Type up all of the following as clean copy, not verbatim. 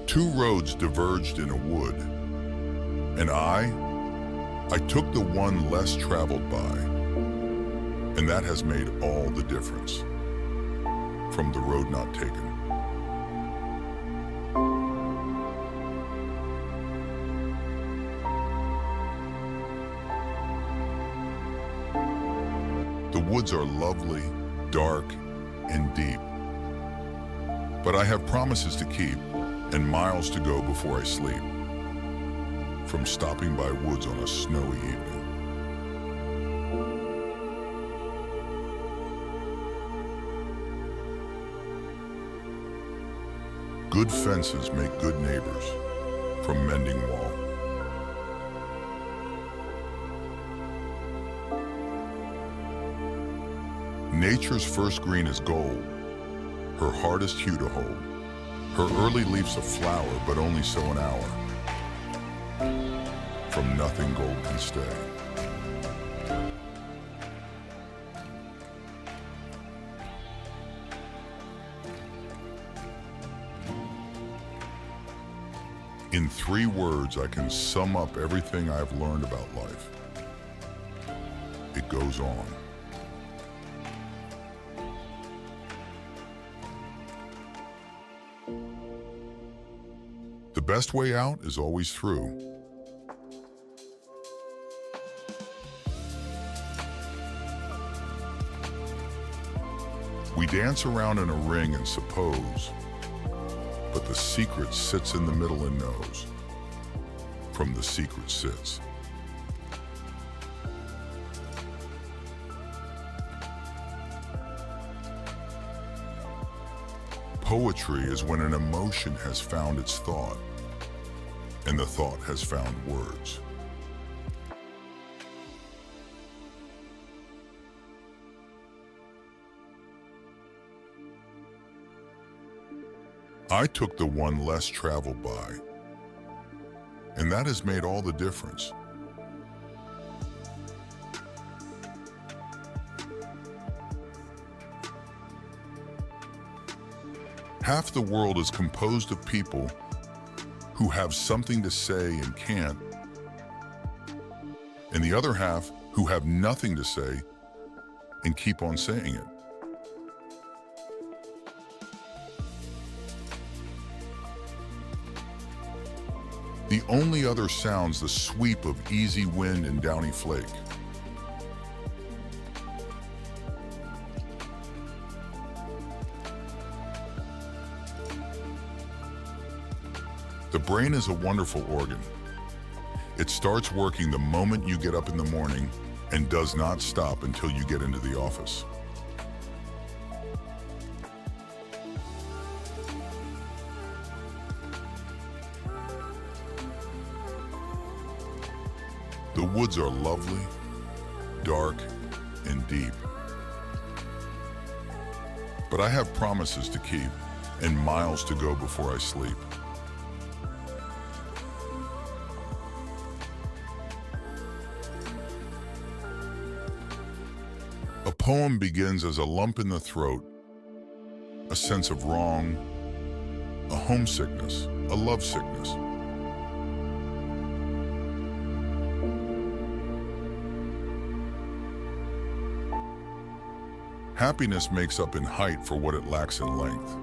Two roads diverged in a wood, and I took the one less traveled by, and that has made all the difference from the road not taken. The woods are lovely, dark, and deep, but I have promises to keep and miles to go before I sleep, from stopping by woods on a snowy evening. Good fences make good neighbors, from mending wall. Nature's first green is gold, her hardest hue to hold. Her early leaf's a flower, but only so an hour. From nothing gold can stay. In 3 words, I can sum up everything I've learned about life. It goes on. The best way out is always through. We dance around in a ring and suppose, but the secret sits in the middle and knows. From the secret sits. Poetry is when an emotion has found its thought, and the thought has found words. I took the one less traveled by, and that has made all the difference. Half the world is composed of people who have something to say and can't, and the other half who have nothing to say and keep on saying it. The only other sound's the sweep of easy wind and downy flake. The brain is a wonderful organ. It starts working the moment you get up in the morning and does not stop until you get into the office. The woods are lovely, dark, and deep. But I have promises to keep and miles to go before I sleep. A poem begins as a lump in the throat, a sense of wrong, a homesickness, a lovesickness. Happiness makes up in height for what it lacks in length.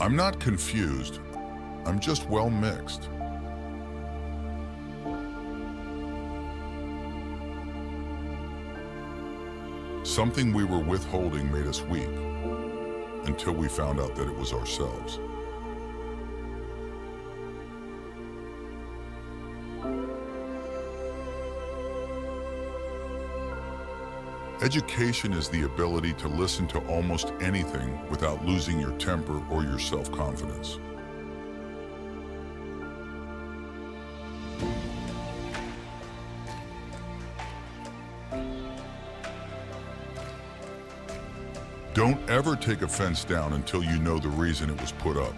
I'm not confused, I'm just well mixed. Something we were withholding made us weak, until we found out that it was ourselves. Education is the ability to listen to almost anything without losing your temper or your self-confidence. Don't ever take a fence down until you know the reason it was put up.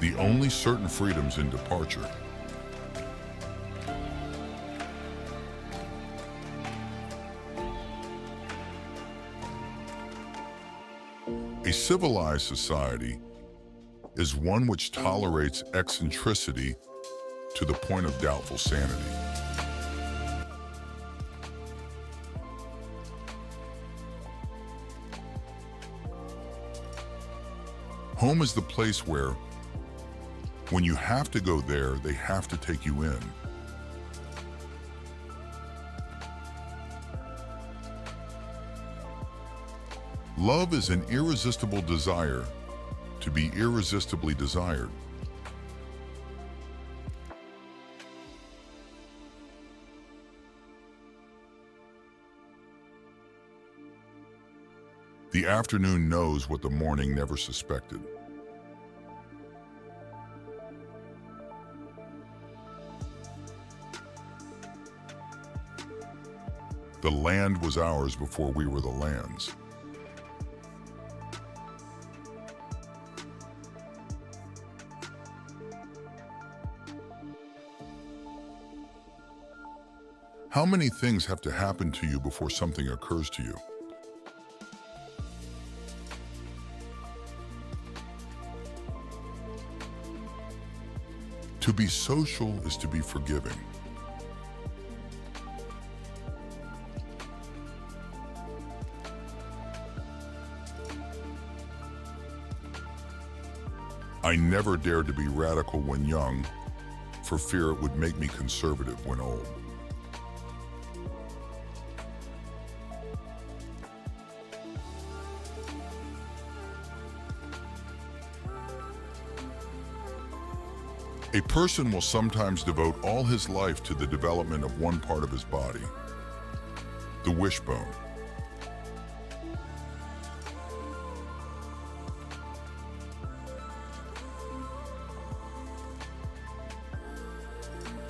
The only certain freedoms in departure. A civilized society is one which tolerates eccentricity to the point of doubtful sanity. Home is the place where, when you have to go there, they have to take you in. Love is an irresistible desire to be irresistibly desired. The afternoon knows what the morning never suspected. The land was ours before we were the land's. How many things have to happen to you before something occurs to you? To be social is to be forgiving. I never dared to be radical when young, for fear it would make me conservative when old. A person will sometimes devote all his life to the development of one part of his body, the wishbone.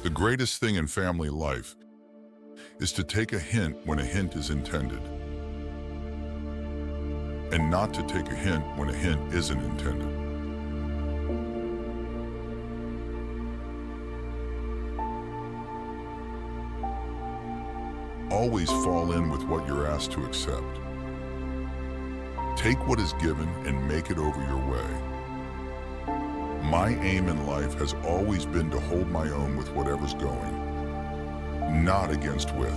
The greatest thing in family life is to take a hint when a hint is intended, and not to take a hint when a hint isn't intended. Always fall in with what you're asked to accept. Take what is given and make it over your way. My aim in life has always been to hold my own with whatever's going, not against with.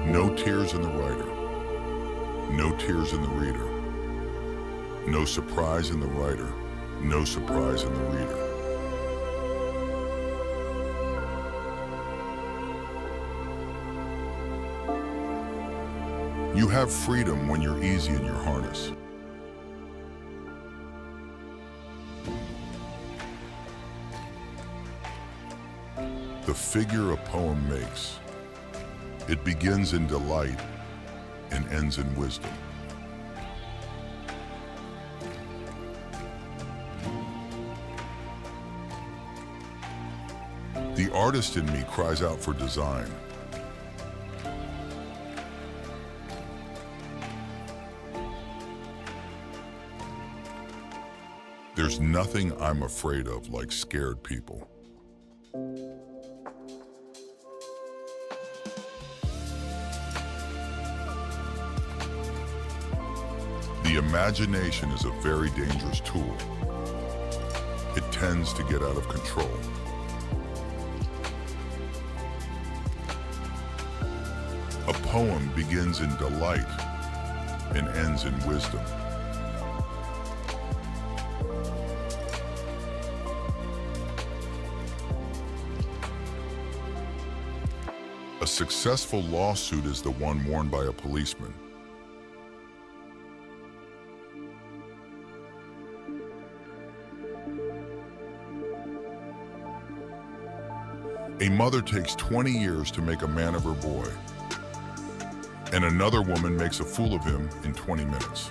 No tears in the writer, no tears in the reader, no surprise in the writer, no surprise in the reader. You have freedom when you're easy in your harness. The figure a poem makes, it begins in delight and ends in wisdom. The artist in me cries out for design. There's nothing I'm afraid of like scared people. The imagination is a very dangerous tool. It tends to get out of control. A poem begins in delight and ends in wisdom. A successful lawsuit is the one worn by a policeman. A mother takes 20 years to make a man of her boy, and another woman makes a fool of him in 20 minutes.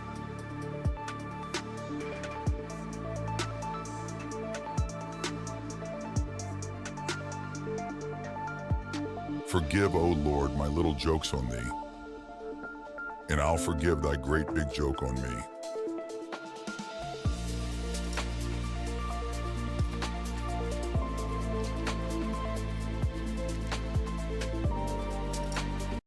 Forgive, O Lord, my little jokes on thee, and I'll forgive thy great big joke on me.